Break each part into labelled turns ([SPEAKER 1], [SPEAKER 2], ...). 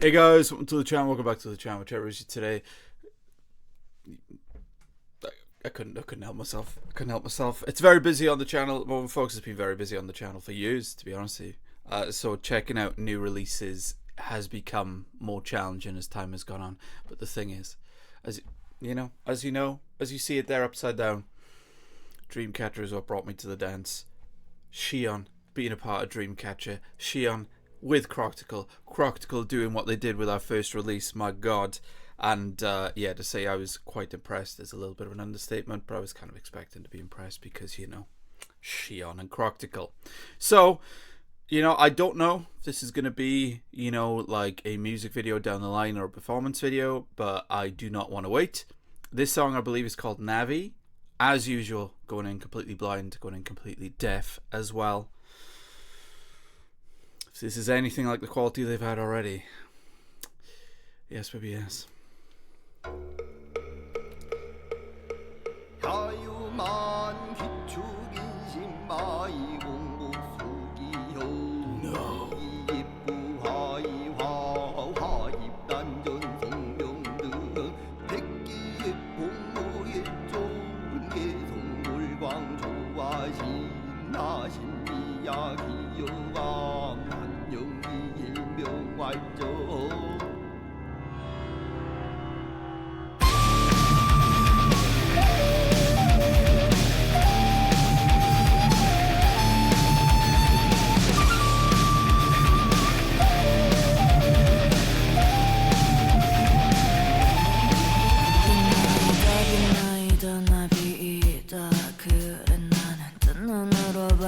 [SPEAKER 1] Hey guys, welcome to the channel. Welcome back to the channel. Whichever is you today. I couldn't help myself. It's very busy on the channel. Well, folks, has been very busy on the channel for years, to be honest with you. So checking out new releases has become more challenging as time has gone on. But the thing is, as you see it there upside down, Dreamcatcher is what brought me to the dance. Shion being a part of Dreamcatcher. Shion with ChRocktikal doing what they did with our first release, my god. And yeah, to say I was quite impressed is a little bit of an understatement, but I was kind of expecting to be impressed because, you know, Shion and ChRocktikal. So, you know, I don't know if this is going to be, you know, like a music video down the line or a performance video, but I do not want to wait. This song, I believe, is called NAVI. As usual, going in completely blind, going in completely deaf as well. If this is anything like the quality they've had already, yes, baby, yes.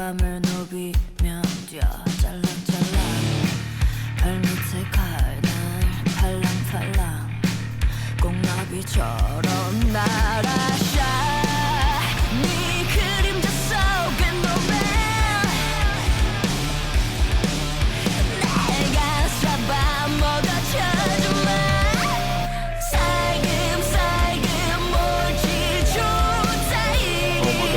[SPEAKER 2] 밤을 누비며 뛰어 짤랑짤랑 발밑에 칼날 팔랑팔랑 꽁나비처럼 날아샤 네 그림자 속에 노면 내가 잡아먹어쳐주마 살금살금 몰치주자 이리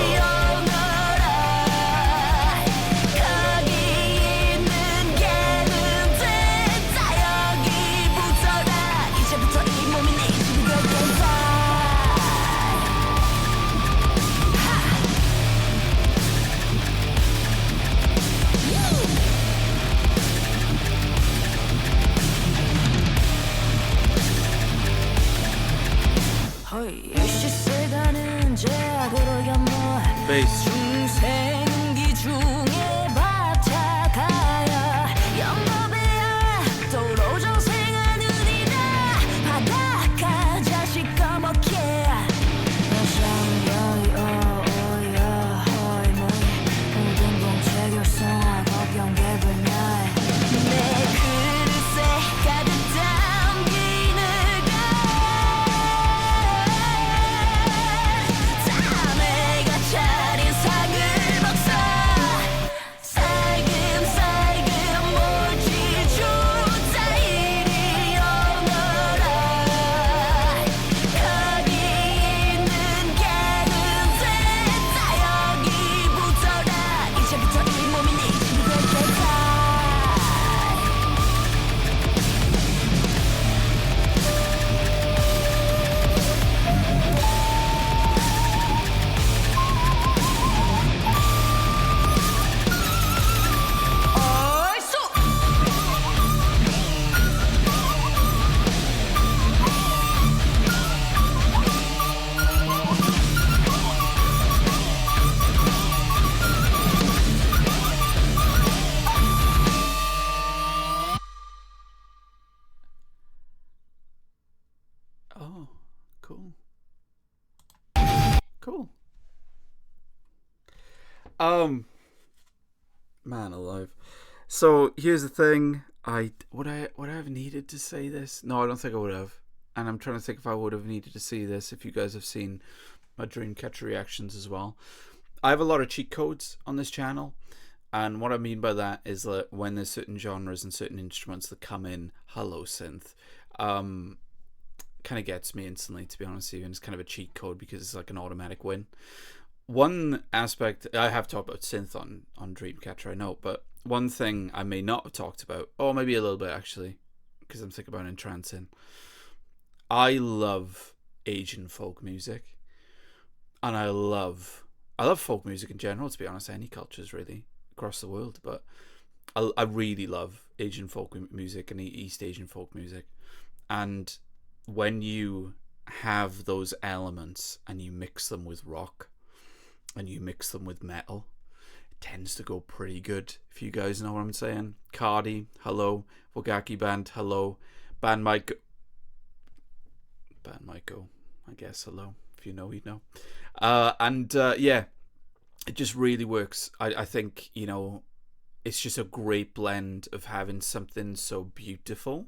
[SPEAKER 1] Bass.
[SPEAKER 2] 중생기 중에 바짝하야 영업이야 도로 정생한 눈이다 바닷가 자식 까먹게 여상여이 어어야 허이 뭐이 모든 공채 결성화 법연개불멸 내 그릇에 가득 담기는
[SPEAKER 1] Oh, cool. Cool. Man alive. So here's the thing. Would I have needed to say this? No, I don't think I would have. And I'm trying to think if I would have needed to see this. If you guys have seen my Dreamcatcher reactions as well, I have a lot of cheat codes on this channel. And what I mean by that is that when there's certain genres and certain instruments that come in, hello synth, kind of gets me instantly, to be honest with you, and it's kind of a cheat code because it's like an automatic win. One aspect, I have talked about synth on Dreamcatcher, I know, but one thing I may not have talked about, or maybe a little bit actually, because I'm thinking about entrancing. I love Asian folk music, and I love folk music in general. To be honest, any cultures really across the world, but I really love Asian folk music and East Asian folk music. And when you have those elements and you mix them with rock and you mix them with metal, it tends to go pretty good, if you guys know what I'm saying. Cardi, hello. Wagaki Band, hello. Band might go, I guess, hello. If you know, you know. Yeah, it just really works. I think, you know, it's just a great blend of having something so beautiful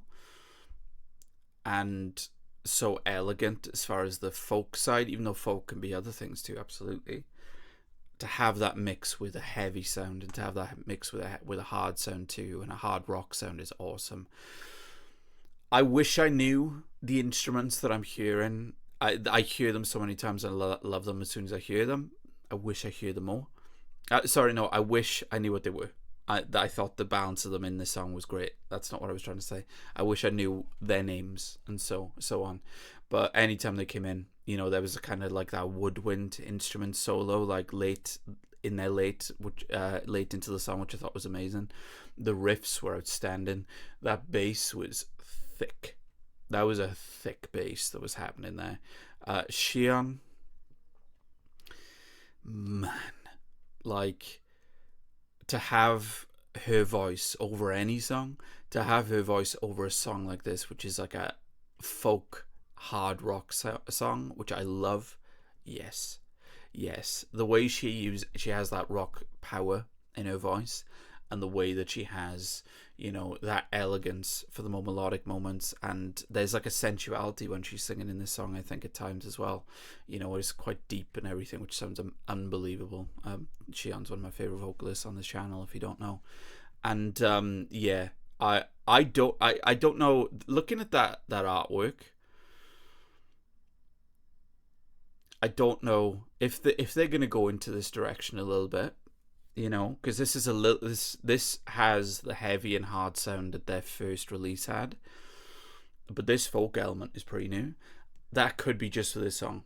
[SPEAKER 1] and so elegant as far as the folk side, even though folk can be other things too, absolutely. To have that mix with a heavy sound and to have that mix with a hard sound too, and a hard rock sound is awesome. I wish I knew the instruments that I'm hearing. I hear them so many times and I love them as soon as I hear them. I wish I hear them more. I wish I knew what they were. I thought the balance of them in this song was great. That's not what I was trying to say. I wish I knew their names and so on. But anytime they came in, you know, there was a kind of like that woodwind instrument solo, like late into the song, which I thought was amazing. The riffs were outstanding. That bass was thick. That was a thick bass that was happening there. Xion, man, like, to have her voice over any song, to have her voice over a song like this, which is like a folk hard rock song, which I love. Yes, the way she has that rock power in her voice, and the way that she has, you know, that elegance for the more melodic moments, and there's like a sensuality when she's singing in this song, I think, at times as well. You know, it's quite deep and everything, which sounds unbelievable. Xi'an's one of my favorite vocalists on this channel, if you don't know. And yeah, I don't know. Looking at that artwork, I don't know if they're gonna go into this direction a little bit. You know, because this is this has the heavy and hard sound that their first release had, but this folk element is pretty new. That could be just for this song.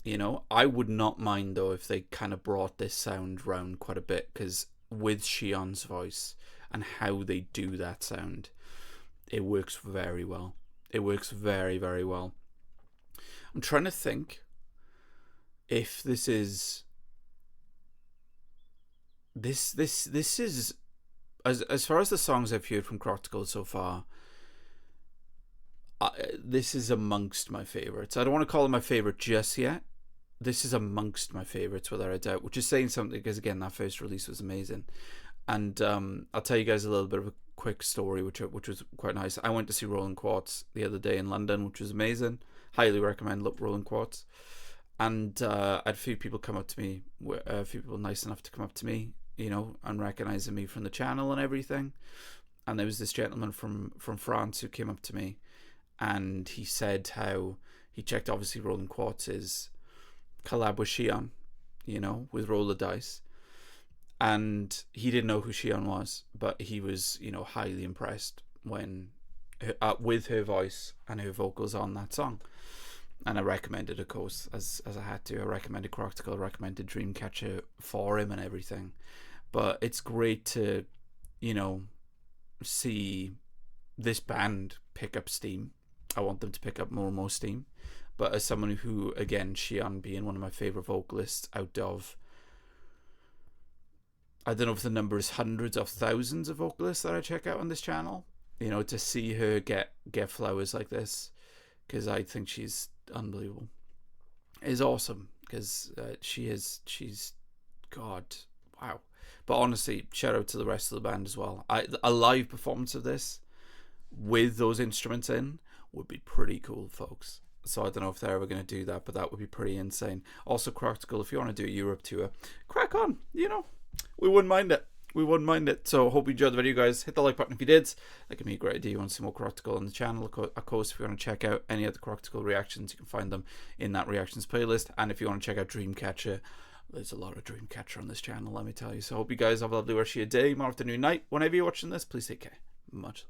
[SPEAKER 1] You know, I would not mind though if they kind of brought this sound round quite a bit, because with Xi'an's voice and how they do that sound, it works very well. It works very, very well. I'm trying to think if this is. This is, as far as the songs I've heard from ChRocktikal so far, this is amongst my favorites. I don't want to call it my favorite just yet. This is amongst my favorites, without a doubt, which is saying something, because again, that first release was amazing. And I'll tell you guys a little bit of a quick story, which was quite nice. I went to see Rolling Quartz the other day in London, which was amazing. Highly recommend Rolling Quartz. And I had a few people come up to me, a few people nice enough to come up to me, you know, and recognizing me from the channel and everything. And there was this gentleman from France who came up to me, and he said how he checked, obviously, Rolling Quartz's collab with Xi'an, you know, with Roller Dice. And he didn't know who Xi'an was, but he was, you know, highly impressed with her voice and her vocals on that song. And I recommended, of course, as I had to. I recommended ChRocktikal, recommended Dreamcatcher for him and everything. But it's great to, you know, see this band pick up steam. I want them to pick up more and more steam. But as someone who, again, Xi'an being one of my favourite vocalists out of, I don't know if the number is hundreds of thousands of vocalists that I check out on this channel, you know, to see her get flowers like this, because I think she's unbelievable, is awesome, because she's God, wow. But honestly, shout out to the rest of the band as well. A live performance of this with those instruments in would be pretty cool, folks. So I don't know if they're ever going to do that, but that would be pretty insane. Also, ChRocktikal, if you want to do a Europe tour, crack on, you know, we wouldn't mind it. We wouldn't mind it. So hope you enjoyed the video, guys. Hit the like button if you did. That give me a great idea. You want to see more ChRocktikal on the channel. Of course, if you want to check out any other ChRocktikal reactions, you can find them in that reactions playlist. And if you want to check out Dreamcatcher, there's a lot of Dreamcatcher on this channel, let me tell you. So I hope you guys have a lovely rest of your day, more afternoon, night. Whenever you're watching this, please take care. Much